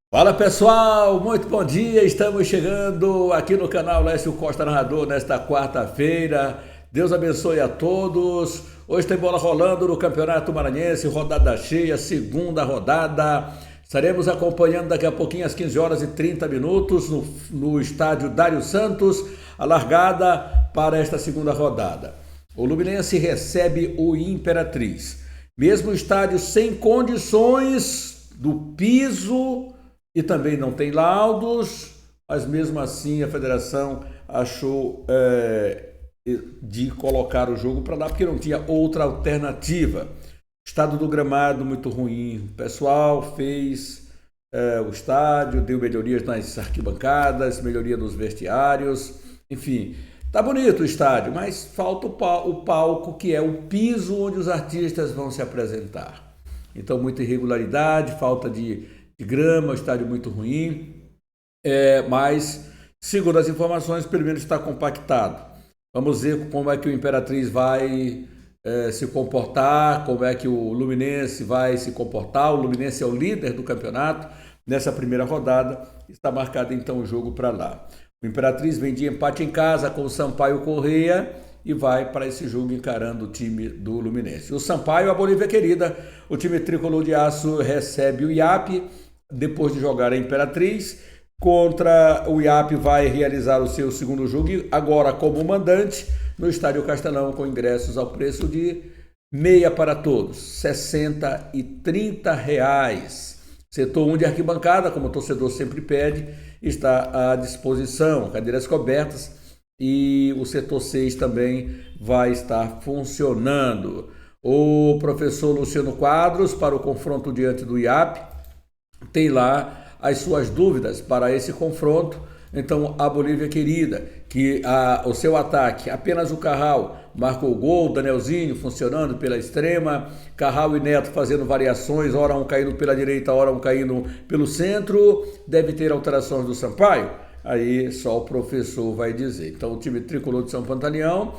Fala pessoal, muito bom dia. Estamos chegando aqui no canal Lécio Costa Narrador nesta quarta-feira. Deus abençoe a todos. Hoje tem bola rolando no Campeonato Maranhense, rodada cheia, segunda rodada. Estaremos acompanhando daqui a pouquinho às 15 horas e 30 minutos no estádio Dário Santos, a largada para esta segunda rodada. O Luminense recebe o Imperatriz. Mesmo estádio sem condições do piso e também não tem laudos, mas mesmo assim a federação achou de colocar o jogo para lá porque não tinha outra alternativa. Estado do gramado muito ruim, o pessoal fez o estádio, deu melhorias nas arquibancadas, melhoria nos vestiários, enfim, tá bonito o estádio, mas falta o palco, que é o piso onde os artistas vão se apresentar. Então muita irregularidade, falta de grama, o estádio muito ruim, mas segundo as informações, pelo menos está compactado. Vamos ver como é que o Imperatriz vai se comportar, como é que o Luminense vai se comportar. O Luminense é o líder do campeonato nessa primeira rodada, está marcado então o jogo para lá. O Imperatriz vem de empate em casa com o Sampaio Corrêa e vai para esse jogo encarando o time do Luminense. O Sampaio, a Bolívia querida, o time tricolor de aço recebe o IAP, depois de jogar a Imperatriz. Contra o IAP vai realizar o seu segundo jogo, agora como mandante, no Estádio Castelão, com ingressos ao preço de meia para todos, 60 e 30 reais. Setor 1 de arquibancada, como o torcedor sempre pede, está à disposição, cadeiras cobertas, e o setor 6 também vai estar funcionando. O professor Luciano Quadros, para o confronto diante do IAP, tem lá as suas dúvidas para esse confronto. Então a Bolívia querida, que o seu ataque, apenas o Carral marcou o gol, Danielzinho funcionando pela extrema, Carral e Neto fazendo variações, ora um caindo pela direita, ora um caindo pelo centro, deve ter alterações do Sampaio, aí só o professor vai dizer. Então o time tricolor de São Pantaleão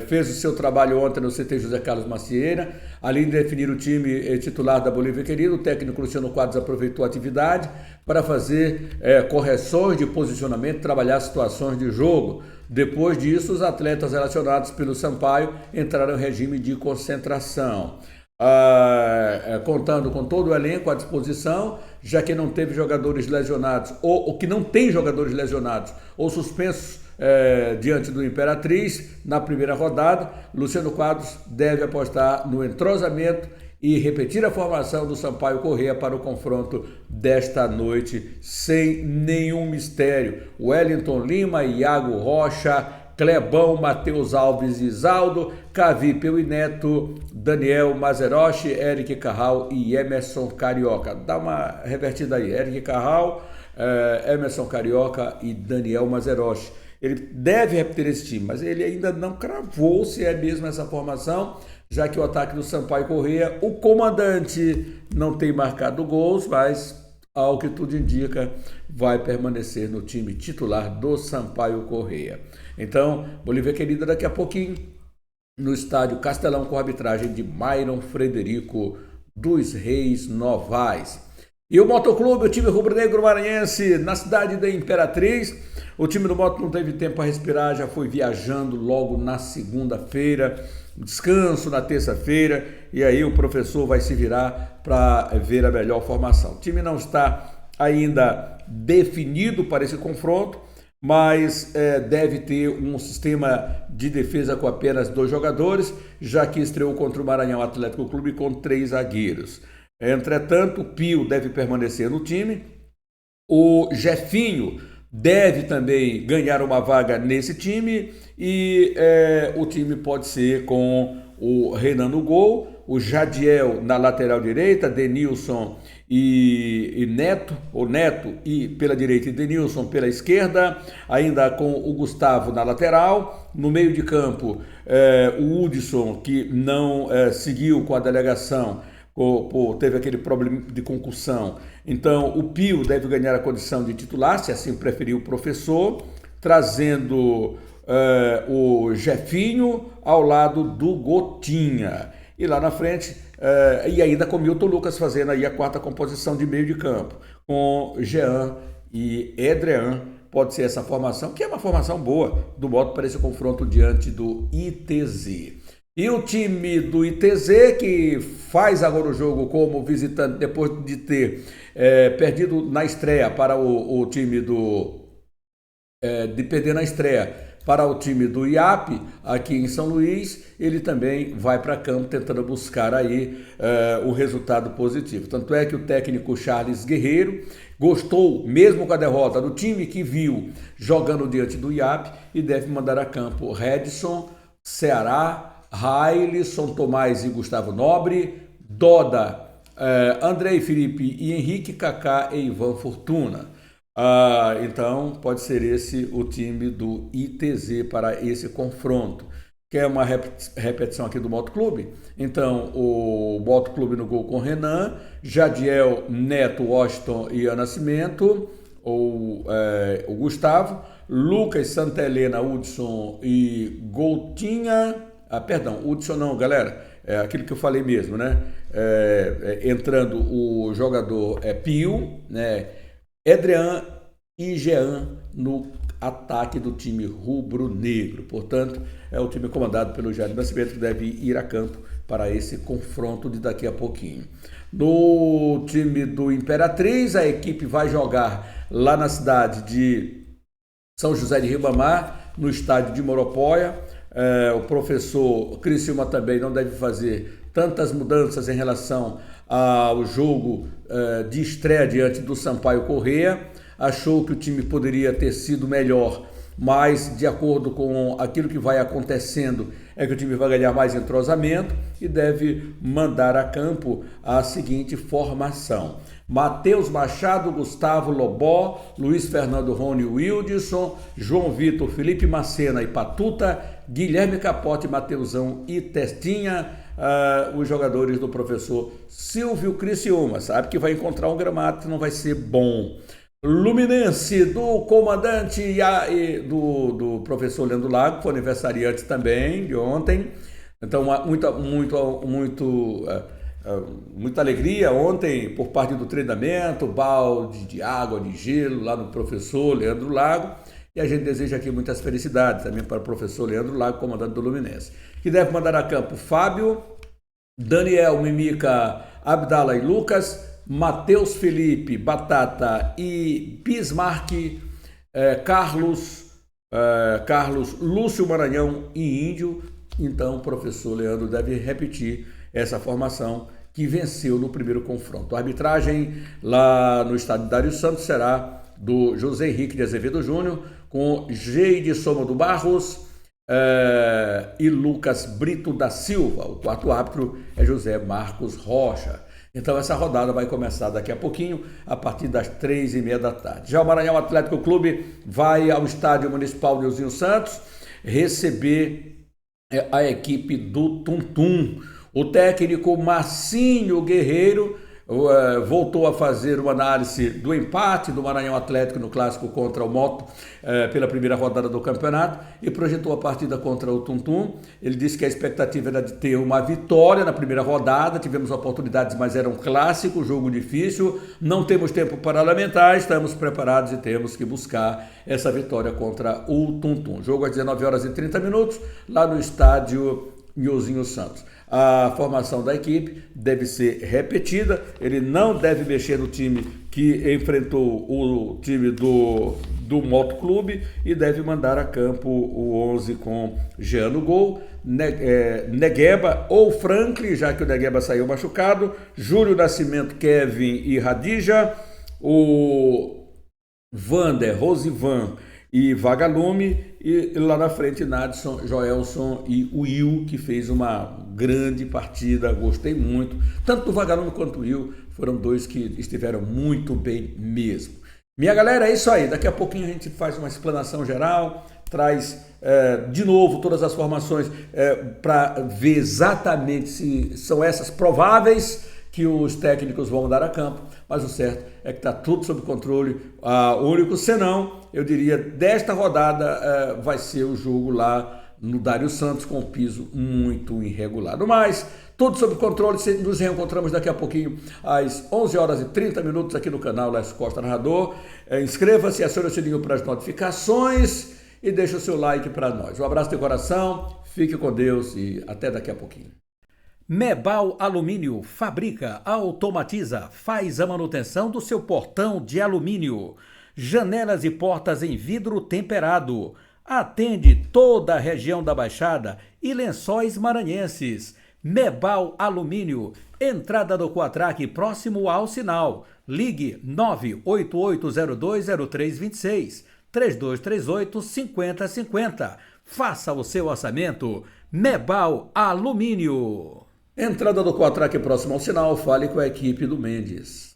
fez o seu trabalho ontem no CT José Carlos Macieira, além de definir o time titular da Bolívia querida. O técnico Luciano Quadros aproveitou a atividade para fazer correções de posicionamento, trabalhar situações de jogo. Depois disso, os atletas relacionados pelo Sampaio entraram em regime de concentração, contando com todo o elenco à disposição, já que não teve jogadores lesionados, ou que não tem jogadores lesionados ou suspensos diante do Imperatriz na primeira rodada. Luciano Quadros deve apostar no entrosamento e repetir a formação do Sampaio Corrêa para o confronto desta noite, sem nenhum mistério. Wellington Lima, Iago Rocha, Clebão, Matheus Alves, Isaldo, Cavipeu e Neto, Daniel Mazerochi, Eric Carral e Emerson Carioca. Dá uma revertida aí, Eric Carral, Emerson Carioca e Daniel Mazerochi. Ele deve repetir esse time, mas ele ainda não cravou se é mesmo essa formação, já que o ataque do Sampaio Corrêa, o comandante não tem marcado gols, mas ao que tudo indica, vai permanecer no time titular do Sampaio Corrêa. Então, Bolívia querida, daqui a pouquinho, no estádio Castelão, com a arbitragem de Myron Frederico dos Reis Novaes. E o Motoclube, o time rubro-negro maranhense, na cidade da Imperatriz. O time do Moto não teve tempo para respirar, já foi viajando logo na segunda-feira, descanso na terça-feira, e aí o professor vai se virar para ver a melhor formação. O time não está ainda definido para esse confronto, mas deve ter um sistema de defesa com apenas 2 jogadores, já que estreou contra o Maranhão Atlético Clube com 3 zagueiros. Entretanto, o Pio deve permanecer no time, o Jefinho deve também ganhar uma vaga nesse time, e o time pode ser com o Renan no gol, o Jadiel na lateral direita, Denilson e Neto, ou Neto e pela direita e Denilson pela esquerda, ainda com o Gustavo na lateral. No meio de campo, o Hudson, que não seguiu com a delegação, teve aquele problema de concussão. Então o Pio deve ganhar a condição de titular, se assim preferir o professor, trazendo o Jefinho ao lado do Gotinha. E lá na frente, e ainda com Milton Lucas fazendo aí a quarta composição de meio de campo, com Jean e Adrian. Pode ser essa formação, que é uma formação boa do modo para esse confronto diante do ITZ. E o time do ITZ, que faz agora o jogo como visitante, depois de ter perdido na estreia para o time de perder na estreia para o time do IAP, aqui em São Luís, ele também vai para campo tentando buscar aí o resultado positivo. Tanto é que o técnico Charles Guerreiro gostou, mesmo com a derrota, do time que viu jogando diante do IAP e deve mandar a campo Redson, Ceará, Railson, Tomás e Gustavo Nobre, Doda, Andrei Felipe e Henrique, Kaká e Ivan Fortuna. Então pode ser esse o time do ITZ para esse confronto. Quer uma repetição aqui do Motoclube? Então o Motoclube no gol com Renan, Jadiel, Neto, Washington e Ian Nascimento, o Gustavo, Lucas, Santa Helena, Hudson e Goutinha. Hudson não, galera, é aquilo que eu falei mesmo, né? Entrando o jogador Pio, né? Adrian e Jean no ataque do time rubro-negro. Portanto, é o time comandado pelo Jair Nascimento que deve ir a campo para esse confronto de daqui a pouquinho. No time do Imperatriz, a equipe vai jogar lá na cidade de São José de Ribamar, no estádio de Moropóia. O professor Criciúma também não deve fazer tantas mudanças em relação ao jogo de estreia diante do Sampaio Corrêa. Achou que o time poderia ter sido melhor, mas de acordo com aquilo que vai acontecendo é que o time vai ganhar mais entrosamento e deve mandar a campo a seguinte formação: Matheus Machado, Gustavo Lobó, Luiz Fernando Rony Wildson, João Vitor, Felipe Macena e Patuta, Guilherme Capote, Mateusão e Testinha. Os jogadores do professor Silvio Criciúma. Sabe que vai encontrar um gramado que não vai ser bom. Luminense do comandante e do professor Leandro Lago, que foi aniversariante também de ontem. Então, muita alegria ontem por parte do treinamento, balde de água, de gelo lá no professor Leandro Lago. E a gente deseja aqui muitas felicidades também para o professor Leandro Lago, comandante do Luminense, que deve mandar a campo Fábio, Daniel, Mimica, Abdala e Lucas, Matheus Felipe, Batata e Bismarck, Carlos, Lúcio Maranhão e Índio. Então o professor Leandro deve repetir essa formação que venceu no primeiro confronto. A arbitragem lá no estádio Dário Santos será do José Henrique de Azevedo Júnior, com Geide Soma do Barros e Lucas Brito da Silva. O quarto árbitro é José Marcos Rocha. Então essa rodada vai começar daqui a pouquinho, a partir das 3h30 da tarde. Já o Maranhão Atlético Clube vai ao estádio municipal Nilzinho Santos receber a equipe do Tum Tum. O técnico Marcinho Guerreiro voltou a fazer uma análise do empate do Maranhão Atlético no clássico contra o Moto pela primeira rodada do campeonato e projetou a partida contra o Tum Tum. Ele disse que a expectativa era de ter uma vitória na primeira rodada, tivemos oportunidades, mas era um clássico, jogo difícil, não temos tempo para lamentar, estamos preparados e temos que buscar essa vitória contra o Tum Tum. Jogo às 19h30 lá no estádio Nilzinho Santos. A formação da equipe deve ser repetida, ele não deve mexer no time que enfrentou o time do Motoclube e deve mandar a campo o 11 com Jean no gol, Negueba ou Franklin, já que o Negueba saiu machucado, Júlio Nascimento, Kevin e Radija, o Vander, Rosivan e Vagalume, e lá na frente Nadson, Joelson e o Will, que fez uma grande partida, gostei muito, tanto do Vagalume quanto do Will, foram dois que estiveram muito bem mesmo. Minha galera, é isso aí, daqui a pouquinho a gente faz uma explanação geral, traz de novo todas as formações para ver exatamente se são essas prováveis que os técnicos vão dar a campo, mas o certo é que está tudo sob controle. O único senão, eu diria, desta rodada vai ser o jogo lá no Dário Santos com um piso muito irregular. No mais, tudo sob controle. Nos reencontramos daqui a pouquinho às 11 horas e 30 minutos aqui no canal Lécio Costa Narrador. Inscreva-se, acione o sininho para as notificações e deixe o seu like para nós. Um abraço de coração, fique com Deus e até daqui a pouquinho. Mebal Alumínio fabrica, automatiza, faz a manutenção do seu portão de alumínio. Janelas e portas em vidro temperado. Atende toda a região da Baixada e Lençóis Maranhenses. Mebal Alumínio, entrada do Quatraque próximo ao sinal. Ligue 988020326, 3238-5050. Faça o seu orçamento. Mebal Alumínio. Entrada do Quatraque próximo ao sinal, fale com a equipe do Mendes.